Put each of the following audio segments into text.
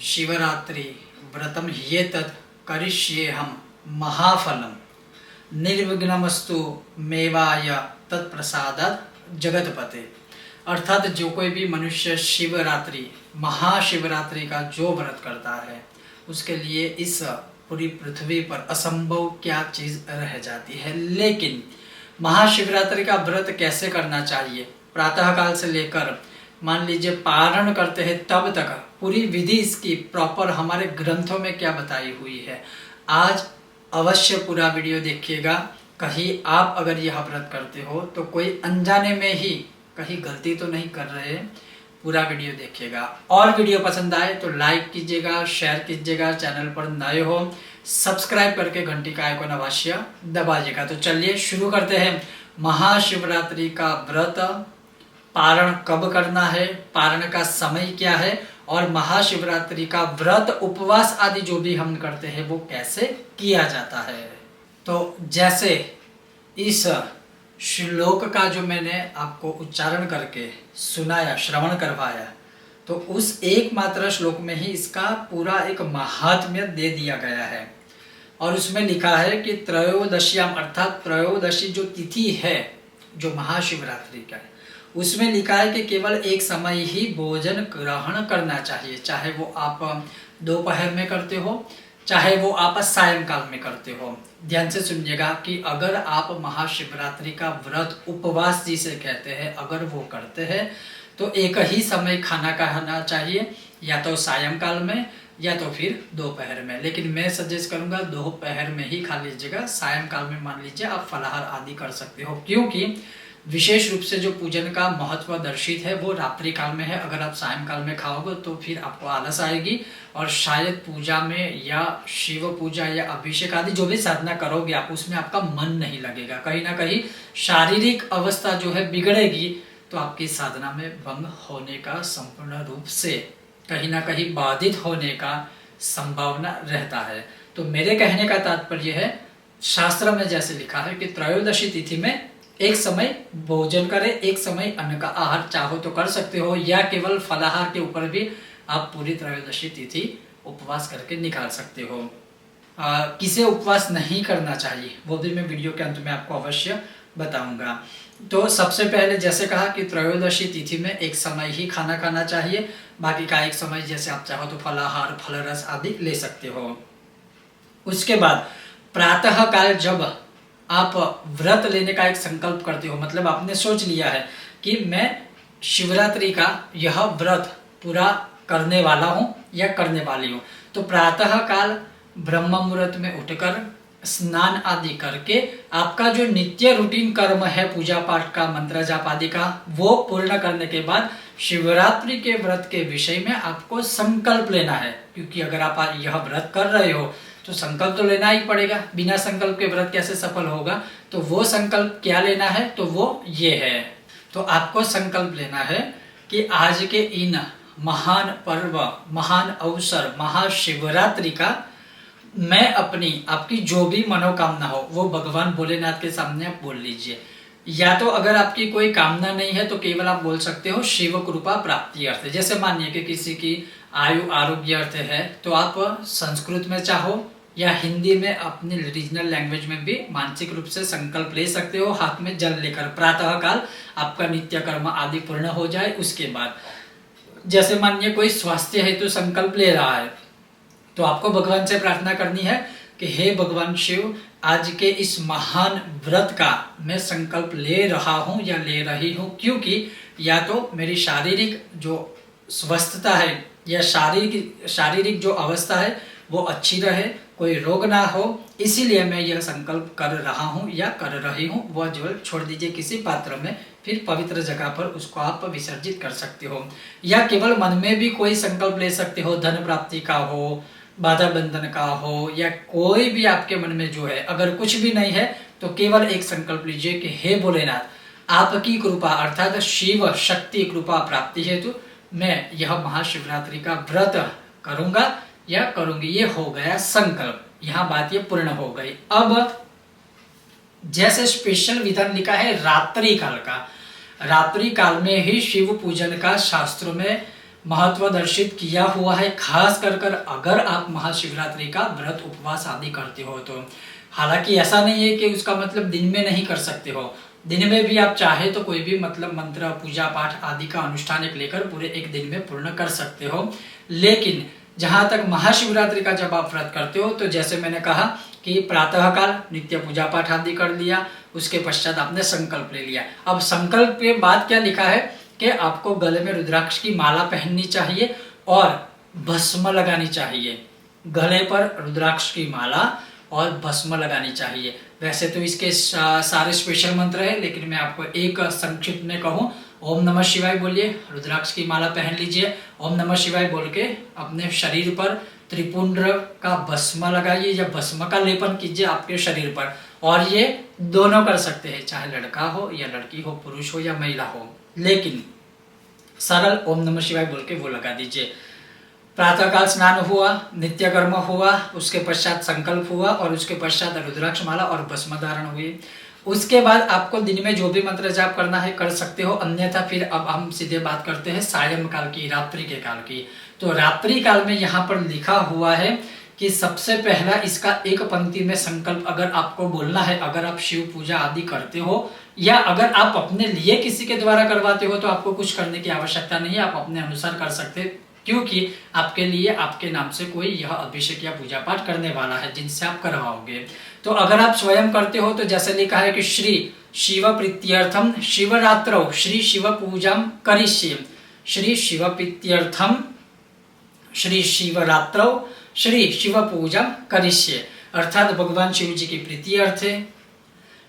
शिवरात्रि व्रतम ह्येतत् करिष्येऽहं महाफलम निर्विघ्नमस्तु मेवाय तत्प्रसादात् जगतपते। अर्थात जो कोई भी मनुष्य शिवरात्रि महाशिवरात्रि का जो व्रत करता है उसके लिए इस पूरी पृथ्वी पर असंभव क्या चीज रह जाती है। लेकिन महाशिवरात्रि का व्रत कैसे करना चाहिए, प्रातः काल से लेकर मान लीजिए पारण करते हैं तब तक पूरी विधि इसकी प्रॉपर हमारे ग्रंथों में क्या बताई हुई है। आज अवश्य पूरा वीडियो देखिएगा। कहीं आप अगर यह व्रत करते हो तो कोई अनजाने में ही कहीं गलती तो नहीं कर रहे, पूरा वीडियो देखिएगा। और वीडियो पसंद आए तो लाइक कीजिएगा, शेयर कीजिएगा, चैनल पर नए हो सब्सक्राइब करके घंटी का आइकन अवश्य दबाइएगा। तो चलिए शुरू करते हैं। महाशिवरात्रि का व्रत पारण कब करना है, पारण का समय क्या है और महाशिवरात्रि का व्रत उपवास आदि जो भी हम करते हैं वो कैसे किया जाता है। तो जैसे इस श्लोक का जो मैंने आपको उच्चारण करके सुनाया, श्रवण करवाया, तो उस एकमात्र श्लोक में ही इसका पूरा एक महात्म्य दे दिया गया है। और उसमें लिखा है कि त्रयोदश्याम अर्थात त्रयोदशी जो तिथि है जो महाशिवरात्रि का है उसमें लिखा है कि केवल एक समय ही भोजन ग्रहण करना चाहिए, चाहे वो आप दोपहर में करते हो चाहे वो आप सायंकाल में करते हो। ध्यान से सुनिएगा कि अगर आप महाशिवरात्रि का व्रत उपवास जिसे कहते हैं अगर वो करते हैं तो एक ही समय खाना खाना चाहिए, या तो सायंकाल में या तो फिर दोपहर में। लेकिन मैं सजेस्ट करूंगा दोपहर में ही खा लीजिएगा, सायंकाल में मान लीजिए आप फलाहार आदि कर सकते हो, क्योंकि विशेष रूप से जो पूजन का महत्व दर्शित है वो रात्रि काल में है। अगर आप सायंकाल में खाओगे तो फिर आपको आलस आएगी और शायद पूजा में या शिव पूजा या अभिषेक आदि जो भी साधना करोगे आप उसमें आपका मन नहीं लगेगा, कहीं ना कहीं शारीरिक अवस्था जो है बिगड़ेगी, तो आपकी साधना में भंग होने का संपूर्ण रूप से कहीं ना कहीं बाधित होने का संभावना रहता है। तो मेरे कहने का तात्पर्य है, शास्त्र में जैसे लिखा है कि त्रयोदशी तिथि में एक समय भोजन करें, एक समय अन्न का आहार चाहो तो कर सकते हो, या केवल फलाहार के ऊपर भी आप पूरी त्रयोदशी तिथि उपवास करके निकाल सकते हो। किसे उपवास नहीं करना चाहिए वो भी मैं वीडियो के अंत में आपको अवश्य बताऊंगा। तो सबसे पहले जैसे कहा कि त्रयोदशी तिथि में एक समय ही खाना खाना चाहिए, बाकी का एक समय जैसे आप चाहो तो फलाहार फलरस आदि ले सकते हो। उसके बाद प्रातः काल जब आप व्रत लेने का एक संकल्प करते हो, मतलब आपने सोच लिया है कि मैं शिवरात्रि का यह व्रत पूरा करने वाला हूं या करने वाली हूं, तो प्रातः काल ब्रह्म मुहूर्त में उठकर स्नान आदि करके आपका जो नित्य रूटीन कर्म है पूजा पाठ का, मंत्र जाप आदि का, वो पूर्ण करने के बाद शिवरात्रि के व्रत के विषय में आपको संकल्प लेना है। क्योंकि अगर आप यह व्रत कर रहे हो तो संकल्प तो लेना ही पड़ेगा, बिना संकल्प के व्रत कैसे सफल होगा। तो वो संकल्प क्या लेना है, तो वो ये है। तो आपको संकल्प लेना है कि आज के इन महान पर्व, महान अवसर महाशिवरात्रि का मैं आपकी जो भी मनोकामना हो वो भगवान भोलेनाथ के सामने आप बोल लीजिए। या तो अगर आपकी कोई कामना नहीं है तो केवल आप बोल सकते हो शिव कृपा प्राप्ति अर्थ। जैसे मानिए कि किसी की आयु आरोग्य अर्थ है तो आप संस्कृत में चाहो या हिंदी में अपनी रीजनल लैंग्वेज में भी मानसिक रूप से संकल्प ले सकते हो, हाथ में जल लेकर प्रातः काल आपका नित्य कर्म आदि पूर्ण हो जाए। उसके बाद जैसे मानिए कोई स्वास्थ्य हेतु संकल्प ले रहा है तो आपको भगवान से प्रार्थना करनी है कि हे भगवान शिव, आज के इस महान व्रत का मैं संकल्प ले रहा हूं या ले रही हूं, क्योंकि या तो मेरी शारीरिक जो स्वस्थता है या शारीरिक जो अवस्था है वो अच्छी रहे, कोई रोग ना हो, इसीलिए मैं यह संकल्प कर रहा हूं या कर रही हूं। वह जल छोड़ दीजिए किसी पात्र में, फिर पवित्र जगह पर उसको आप विसर्जित कर सकते हो। या केवल मन में भी कोई संकल्प ले सकते हो, धन प्राप्ति का हो, बाधा बंधन का हो, या कोई भी आपके मन में जो है। अगर कुछ भी नहीं है तो केवल एक संकल्प लीजिए कि हे भोलेनाथ, आपकी कृपा अर्थात शिव शक्ति कृपा प्राप्ति हेतु मैं यह महाशिवरात्रि का व्रत करूंगा या करूंगी। ये हो गया संकल्प, यहाँ बात ये पूर्ण हो गई। अब जैसे स्पेशल विधान लिखा है रात्रि काल का, रात्रि काल में ही शिव पूजन का शास्त्रों में महत्वदर्शित किया हुआ है, खास कर अगर आप महाशिवरात्रि का व्रत उपवास आदि करते हो तो। हालांकि ऐसा नहीं है कि उसका मतलब दिन में नहीं कर सकते हो, दिन में भी आप चाहे तो कोई भी मतलब मंत्र पूजा पाठ आदि का अनुष्ठान एक लेकर पूरे एक दिन में पूर्ण कर सकते हो। लेकिन जहाँ तक महाशिवरात्रि का जब आप व्रत करते हो तो जैसे मैंने कहा कि प्रातः काल नित्य पूजा पाठ आदि कर लिया, उसके पश्चात आपने संकल्प ले लिया। अब संकल्प के बाद क्या लिखा है कि आपको गले में रुद्राक्ष की माला पहननी चाहिए और भस्म लगानी चाहिए। गले पर रुद्राक्ष की माला और भस्म लगानी चाहिए। वैसे तो इसके सारे स्पेशल मंत्र है, लेकिन मैं आपको एक संक्षिप्त में कहूँ, ओम नमः शिवाय बोलिए, रुद्राक्ष की माला पहन लीजिए, ओम नमः शिवाय बोल के अपने शरीर पर त्रिपुंड का भस्म लगाइए या भस्म का लेपन कीजिए आपके शरीर पर। और ये दोनों कर सकते हैं, चाहे लड़का हो या लड़की हो, पुरुष हो या महिला हो, लेकिन सरल ओम नमः शिवाय बोल के वो लगा दीजिए। प्रातःकाल स्नान हुआ, नित्य कर्म हुआ, उसके पश्चात संकल्प हुआ और उसके पश्चात रुद्राक्ष माला और भस्म धारण हुई। उसके बाद आपको दिन में जो भी मंत्र जाप करना है कर सकते हो, अन्यथा फिर अब हम सीधे बात करते हैं सायं काल की, रात्रि के काल की। तो रात्रि काल में यहाँ पर लिखा हुआ है कि सबसे पहला इसका एक पंक्ति में संकल्प अगर आपको बोलना है, अगर आप शिव पूजा आदि करते हो या अगर आप अपने लिए किसी के द्वारा करवाते हो तो आपको कुछ करने की आवश्यकता नहीं है, आप अपने अनुसार कर सकते हैं, क्योंकि आपके लिए आपके नाम से कोई यह अभिषेक या पूजा पाठ करने वाला है जिनसे आप करवाओगे। तो अगर आप स्वयं करते हो तो जैसे लिखा है कि श्री शिव प्रीत्यर्थम शिवरात्रौ श्री शिव पूजा करिष्ये, श्री शिव प्रीत्यर्थम श्री शिवरात्रौ श्री शिव पूजा करिष्ये, अर्थात भगवान शिव जी की प्रीति अर्थ है,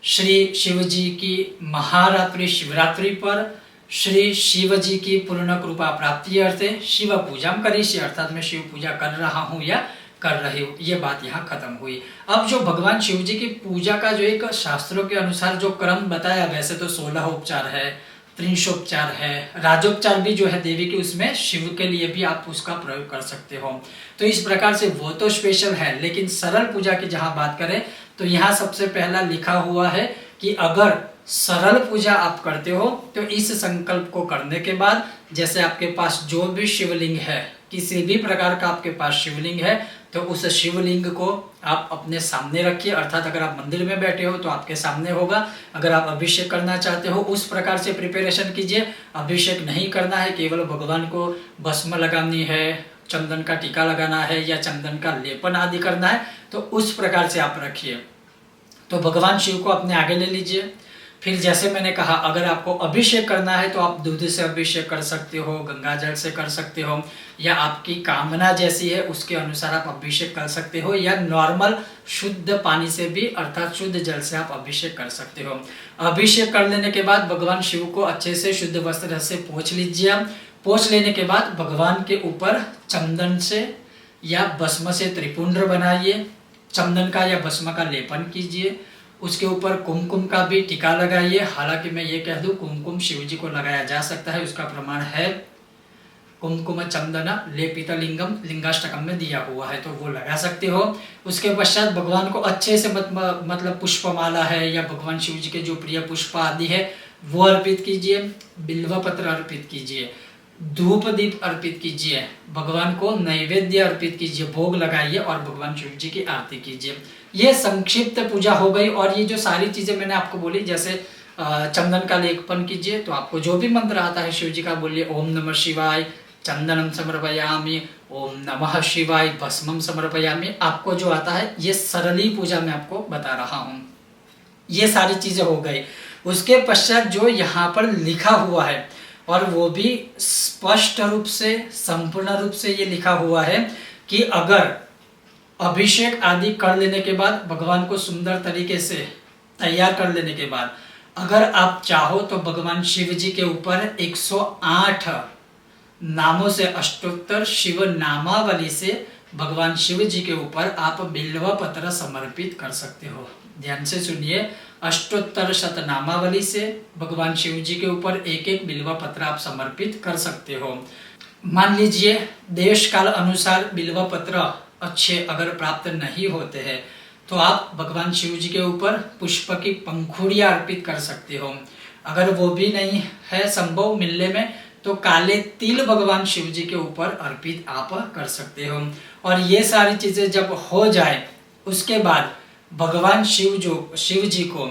श्री शिव जी की महारात्रि शिवरात्रि पर श्री शिव जी की पूर्ण कृपा प्राप्ति अर्थे शिव पूजा करिष्ये, अर्थात मैं शिव पूजा कर रहा हूँ या कर रही हूँ। ये बात यहाँ खत्म हुई। अब जो भगवान शिव जी की पूजा का जो एक शास्त्रों के अनुसार जो क्रम बताया, वैसे तो 16 उपचार है, त्रिंशोपचार है, राजोपचार भी जो है देवी के, उसमें शिव के लिए भी आप उसका प्रयोग कर सकते हो। तो इस प्रकार से वो तो स्पेशल है, लेकिन सरल पूजा की जहाँ बात करें तो यहाँ सबसे पहला लिखा हुआ है कि अगर सरल पूजा आप करते हो तो इस संकल्प को करने के बाद, जैसे आपके पास जो भी शिवलिंग है, किसी भी प्रकार का आपके पास शिवलिंग है, तो उस शिवलिंग को आप अपने सामने रखिए, अर्थात अगर आप मंदिर में बैठे हो तो आपके सामने होगा। अगर आप अभिषेक करना चाहते हो उस प्रकार से प्रिपरेशन कीजिए। अभिषेक नहीं करना है, केवल भगवान को भस्म लगानी है, चंदन का टीका लगाना है या चंदन का लेपन आदि करना है, तो उस प्रकार से आप रखिए। तो भगवान शिव को अपने आगे ले लीजिए। फिर जैसे मैंने कहा, अगर आपको अभिषेक करना है तो आप दूध से अभिषेक कर सकते हो, गंगा जल से कर सकते हो, या आपकी कामना जैसी है उसके अनुसार आप अभिषेक कर सकते हो, या नॉर्मल शुद्ध पानी से भी अर्थात शुद्ध जल से आप अभिषेक कर सकते हो। अभिषेक कर लेने के बाद भगवान शिव को अच्छे से शुद्ध वस्त्र से पोंछ लीजिए। पोंछ लेने के बाद भगवान के ऊपर चंदन से या भस्म से त्रिपुंड बनाइए, चंदन का या भस्म का लेपन कीजिए। उसके ऊपर कुमकुम का भी टीका लगाइए। हालांकि मैं ये कह दूं, कुमकुम शिव जी को लगाया जा सकता है, उसका प्रमाण है कुमकुम चंदन लेपित लिंगम लिंगाष्टकम में दिया हुआ है, तो वो लगा सकते हो। उसके पश्चात भगवान को अच्छे से मतलब पुष्पमाला है या भगवान शिव जी के जो प्रिय पुष्प आदि है वो अर्पित कीजिए, बिल्व पत्र अर्पित कीजिए, धूप दीप अर्पित कीजिए, भगवान को नैवेद्य अर्पित कीजिए, भोग लगाइए और भगवान शिव जी की आरती कीजिए। ये संक्षिप्त पूजा हो गई। और ये जो सारी चीजें मैंने आपको बोली, जैसे चंदन का लेपन कीजिए, तो आपको जो भी मंत्र आता है शिव जी का बोलिए, ओम नमः शिवाय चंदनम समर्पयामि, ओम नमः शिवाय भस्मम समर्पयामि। आपको जो आता है ये सरली पूजा मैं आपको बता रहा हूँ। ये सारी चीजें हो गई। उसके पश्चात जो यहाँ पर लिखा हुआ है, और वो भी स्पष्ट रूप से संपूर्ण रूप से ये लिखा हुआ है कि अगर अभिषेक आदि कर लेने के बाद, भगवान को सुंदर तरीके से तैयार कर लेने के बाद, अगर आप चाहो तो भगवान शिव जी के ऊपर 108 नामों से अष्टोत्तर शिव नामावली से भगवान शिव जी के ऊपर आप बिल्व पत्र समर्पित कर सकते हो। ध्यान से सुनिए, अष्टोत्तर शत नामावली से भगवान शिव जी के ऊपर एक एक बिल्व पत्र आप समर्पित कर सकते हो। मान लीजिए देश काल अनुसार बिल्व पत्र अच्छे अगर प्राप्त नहीं होते हैं तो आप भगवान शिव जी के ऊपर पुष्प की पंखुड़ियां अर्पित कर सकते हो। अगर वो भी नहीं है संभव मिलने में, तो काले तिल भगवान शिव जी के ऊपर अर्पित आप कर सकते हो। और ये सारी चीजें जब हो जाए उसके बाद भगवान शिव जी को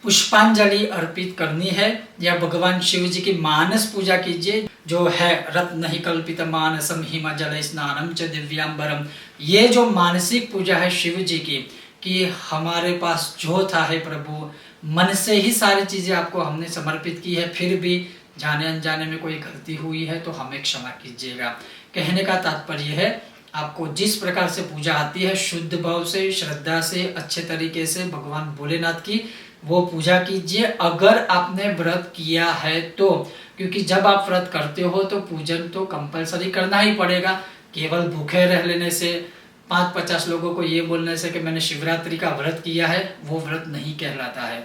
पुष्पांजलि अर्पित करनी है, या भगवान शिव जी की मानस पूजा कीजिए, जो है रत्न ही कल्पित मानसम हिम जल स्नानम च दिव्यांबरम। ये जो मानसिक पूजा है शिव जी की, कि हमारे पास जो था है प्रभु, मन से ही सारी चीजें आपको हमने समर्पित की है, फिर भी जाने अनजाने में कोई गलती हुई है तो हमें क्षमा कीजिएगा। कहने का तात्पर्य है, आपको जिस प्रकार से पूजा आती है शुद्ध भाव से, श्रद्धा से, अच्छे तरीके से भगवान भोलेनाथ की वो पूजा कीजिए, अगर आपने व्रत किया है तो। क्योंकि जब आप व्रत करते हो तो पूजन तो कंपलसरी करना ही पड़ेगा। केवल भूखे रह लेने से, 5-50 लोगों को ये बोलने से कि मैंने शिवरात्रि का व्रत किया है, वो व्रत नहीं कहलाता है।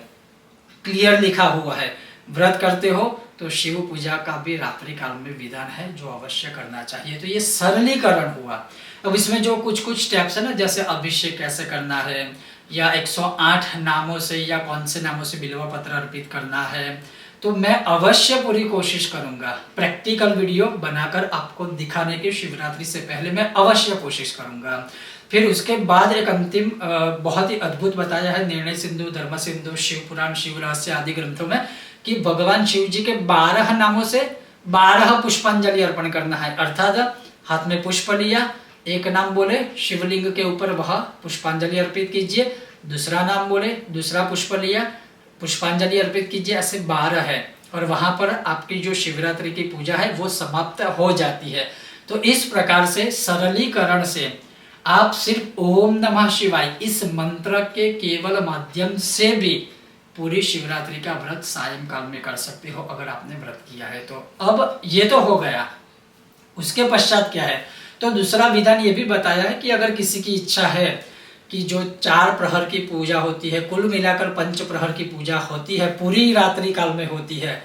क्लियर लिखा हुआ है, व्रत करते हो तो शिव पूजा का भी रात्रि काल में विधान है जो अवश्य करना चाहिए। तो ये सरलीकरण हुआ। अब इसमें जो कुछ स्टेप्स है ना, जैसे अभिषेक कैसे करना है, या 108 नामों से या कौन से नामों से बिल्वा पत्र अर्पित करना है, तो मैं अवश्य पूरी कोशिश करूंगा प्रैक्टिकल वीडियो बनाकर आपको दिखाने की। शिवरात्रि से पहले मैं अवश्य कोशिश करूंगा। फिर उसके बाद एक अंतिम बहुत ही अद्भुत बताया है निर्णय सिंधु, धर्म सिंधु, शिव पुराण, शिव रहस्य आदि ग्रंथों में, कि भगवान शिव जी के 12 नामों से 12 पुष्पांजलि अर्पण करना है। अर्थात हाथ में पुष्प लिया, एक नाम बोले शिवलिंग के ऊपर, वह पुष्पांजलि अर्पित कीजिए, दूसरा नाम बोले, दूसरा पुष्प लिया, पुष्पांजलि अर्पित कीजिए। ऐसे 12 है, और वहां पर आपकी जो शिवरात्रि की पूजा है वो समाप्त हो जाती है। तो इस प्रकार से सरलीकरण से आप सिर्फ ओम नमः शिवाय इस मंत्र के केवल माध्यम से भी पूरी शिवरात्रि का व्रत सायंकाल में कर सकते हो, अगर आपने व्रत किया है तो। अब ये तो हो गया, उसके पश्चात क्या है, तो दूसरा विधान ये भी बताया है कि अगर किसी की इच्छा है कि जो 4 प्रहर की पूजा होती है, कुल मिलाकर 5 प्रहर की पूजा होती है, पूरी रात्रि काल में होती है,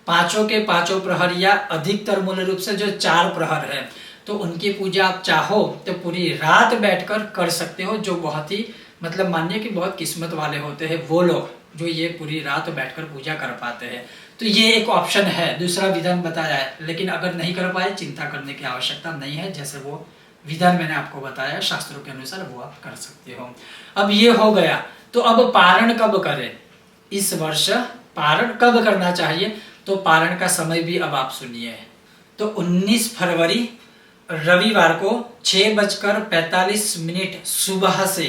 पांचों के पांचों प्रहर या अधिकतर मूल रूप से जो 4 प्रहर है, तो उनकी पूजा आप चाहो तो पूरी रात बैठकर कर सकते हो। जो बहुत ही मतलब मानिए कि बहुत किस्मत वाले होते हैं वो लोग जो ये पूरी रात बैठकर पूजा कर पाते हैं। तो ये एक ऑप्शन है, दूसरा विधान बताया है। लेकिन अगर नहीं कर पाए, चिंता करने की आवश्यकता नहीं है, जैसे वो विधान मैंने आपको बताया शास्त्रों के अनुसार वो आप कर सकते हो। अब ये हो गया, तो अब पारण कब करें, इस वर्ष पारण कब करना चाहिए, तो पारण का समय भी अब आप सुनिए। तो 19 फरवरी रविवार को 6:45 सुबह से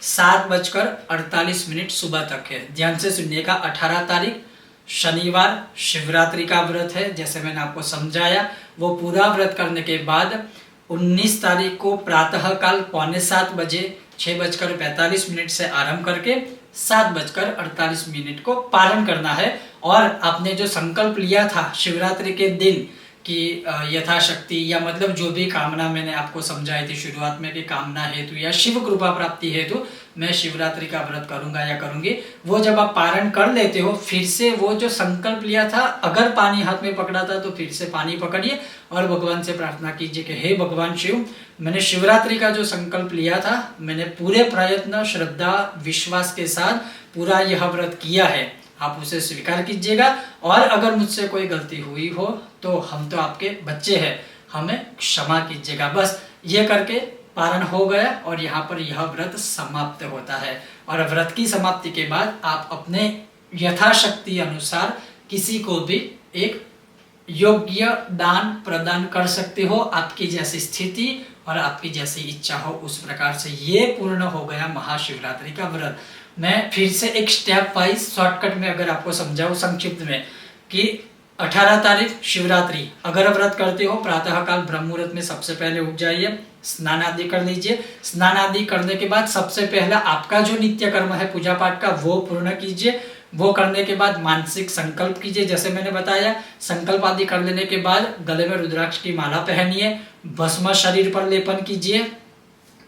7:48 सुबह तक है। ध्यान से सुनिएगा। 18 तारीख शनिवार शिवरात्रि का व्रत है, जैसे मैंने आपको समझाया। वो पूरा व्रत करने के बाद 19 तारीख को प्रातः काल 6:45 बजे 6:45 से आरंभ करके 7:48 को पारण करना है। और आपने जो संकल्प लिया था शिवरात्रि के दिन कि यथाशक्ति, या मतलब जो भी कामना मैंने आपको समझाई थी शुरुआत में कि कामना हेतु या शिव कृपा प्राप्ति हेतु मैं शिवरात्रि का व्रत करूंगा या करूंगी, वो जब आप पारण कर लेते हो, फिर से वो जो संकल्प लिया था, अगर पानी हाथ में पकड़ा था तो फिर से पानी पकड़िए और भगवान से प्रार्थना कीजिए कि हे भगवान शिव, मैंने शिवरात्रि का जो संकल्प लिया था, मैंने पूरे प्रयत्न, श्रद्धा, विश्वास के साथ पूरा यह व्रत किया है, आप उसे स्वीकार कीजिएगा। और अगर मुझसे कोई गलती हुई हो तो हम तो आपके बच्चे हैं, हमें क्षमा कीजिएगा। बस ये करके पारण हो गया और यहाँ पर यह व्रत समाप्त होता है। और व्रत की समाप्ति के बाद आप अपने यथाशक्ति अनुसार किसी को भी एक योग्य दान प्रदान कर सकते हो, आपकी जैसी स्थिति और आपकी जैसी इच्छा हो उस प्रकार से। ये पूर्ण हो गया महाशिवरात्रि का व्रत। मैं फिर से एक स्टेप वाइज शॉर्टकट में अगर आपको समझाऊं संक्षिप्त में कि 18 तारीख शिवरात्रि, अगर व्रत करते हो प्रातःकाल ब्रह्म मुहूर्त में सबसे पहले उठ जाइए, स्नान आदि कर लीजिए। स्नान आदि करने के बाद सबसे पहला आपका जो नित्य कर्म है पूजा पाठ का वो पूर्ण कीजिए। वो करने के बाद मानसिक संकल्प कीजिए, जैसे मैंने बताया। संकल्प आदि कर लेने के बाद गले में रुद्राक्ष की माला पहनिए, भस्म शरीर पर लेपन कीजिए।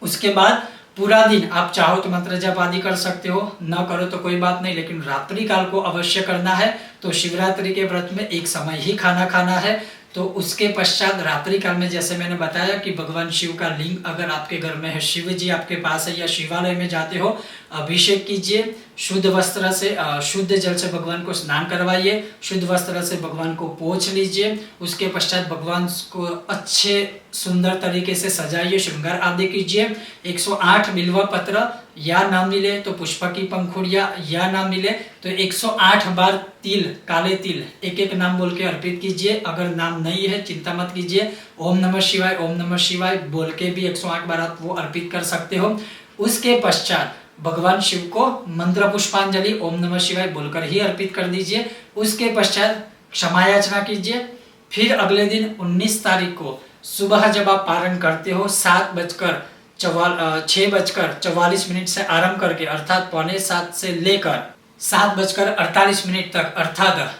उसके बाद पूरा दिन आप चाहो तो मंत्र जप आदि कर सकते हो, न करो तो कोई बात नहीं, लेकिन रात्रि काल को अवश्य करना है। तो शिवरात्रि के व्रत में एक समय ही खाना खाना है, तो उसके पश्चात रात्रि काल में जैसे मैंने बताया कि भगवान शिव का लिंग अगर आपके घर में है, शिव जी आपके पास है या शिवालय में जाते हो, अभिषेक कीजिए, शुद्ध वस्त्र से शुद्ध जल से भगवान को स्नान करवाइए, शुद्ध वस्त्र से भगवान को पोंछ लीजिए। उसके पश्चात भगवान को अच्छे सुंदर तरीके से सजाइए, श्रृंगार आदि कीजिए। 108 बिल्व पत्र या ना मिले तो पुष्प की पंखुड़िया, या ना मिले तो 108 बार तिल, काले तिल एक एक नाम बोल के अर्पित कीजिए। अगर नाम नहीं है चिंता मत कीजिए, ओम नमः शिवाय, ओम नमः शिवाय बोल के भी 108 बार आप वो अर्पित कर सकते हो। उसके पश्चात भगवान शिव को मंत्र पुष्पांजलि ओम नमः शिवाय बोलकर ही अर्पित कर दीजिए। उसके पश्चात क्षमा याचना कीजिए। फिर अगले दिन 19 तारीख को सुबह जब आप पारण करते हो 6:44 से आरंभ करके अर्थात 6:45 से लेकर 7:48 तक अर्थात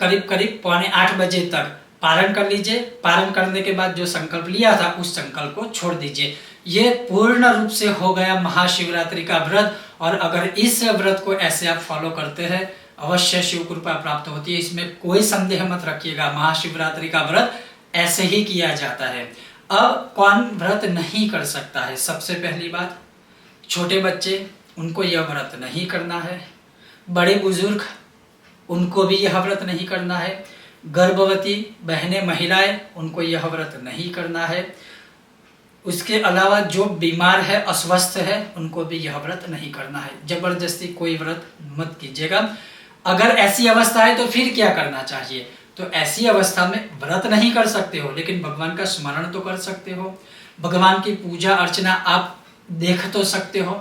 करीब करीब 7:45 बजे तक पारण कर लीजिए। पारण करने के बाद जो संकल्प लिया था उस संकल्प को छोड़ दीजिए। ये पूर्ण रूप से हो गया महाशिवरात्रि का व्रत। और अगर इस व्रत को ऐसे आप फॉलो करते हैं अवश्य शिव कृपा प्राप्त होती है, इसमें कोई संदेह मत रखिएगा। महाशिवरात्रि का व्रत ऐसे ही किया जाता है। अब कौन व्रत नहीं कर सकता है? सबसे पहली बात, छोटे बच्चे, उनको यह व्रत नहीं करना है। बड़े बुजुर्ग, उनको भी यह व्रत नहीं करना है। गर्भवती बहनें, महिलाएं, उनको यह व्रत नहीं करना है। उसके अलावा जो बीमार है, अस्वस्थ है, उनको भी यह व्रत नहीं करना है। जबरदस्ती कोई व्रत मत कीजिएगा। अगर ऐसी अवस्था है तो फिर क्या करना चाहिए? तो ऐसी अवस्था में व्रत नहीं कर सकते हो लेकिन भगवान का स्मरण तो कर सकते हो, भगवान की पूजा अर्चना आप देख तो सकते हो।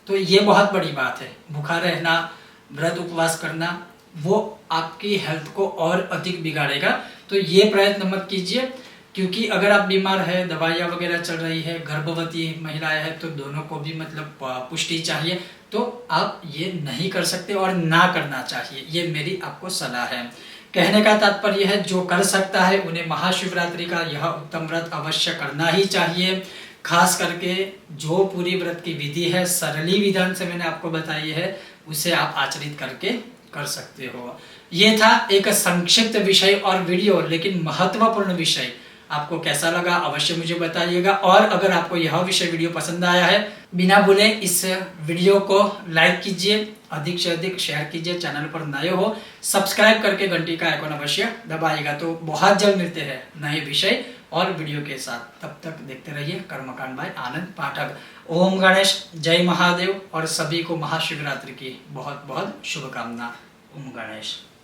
तो ये बहुत बड़ी बात है। भूखा रहना, व्रत उपवास करना वो आपकी हेल्थ को और अधिक बिगाड़ेगा। तो ये प्रयत्न मत कीजिए, क्योंकि अगर आप बीमार है, दवाइयाँ वगैरह चल रही है, गर्भवती महिलाएं हैं तो दोनों को भी मतलब पुष्टि चाहिए, तो आप ये नहीं कर सकते और ना करना चाहिए। ये मेरी आपको सलाह है। कहने का तात्पर्य है जो कर सकता है उन्हें महाशिवरात्रि का यह उत्तम व्रत अवश्य करना ही चाहिए। खास करके जो पूरी व्रत की विधि है, सरली विधान से मैंने आपको बताई है, उसे आप आचरित करके कर सकते हो। ये था एक संक्षिप्त विषय और वीडियो, लेकिन महत्वपूर्ण विषय। आपको कैसा लगा अवश्य मुझे बताइएगा। और अगर आपको यह विषय वीडियो पसंद आया है, बिना भूले इस वीडियो को लाइक कीजिए, अधिक से अधिक शेयर कीजिए। चैनल पर नए हो सब्सक्राइब करके घंटी का आइकॉन अवश्य दबाइएगा। तो बहुत जल्द मिलते हैं नए विषय और वीडियो के साथ। तब तक देखते रहिए कर्मकांड बाय आनंद पाठक। ओम गणेश, जय महादेव और सभी को महाशिवरात्रि की बहुत बहुत शुभकामना। ओम गणेश।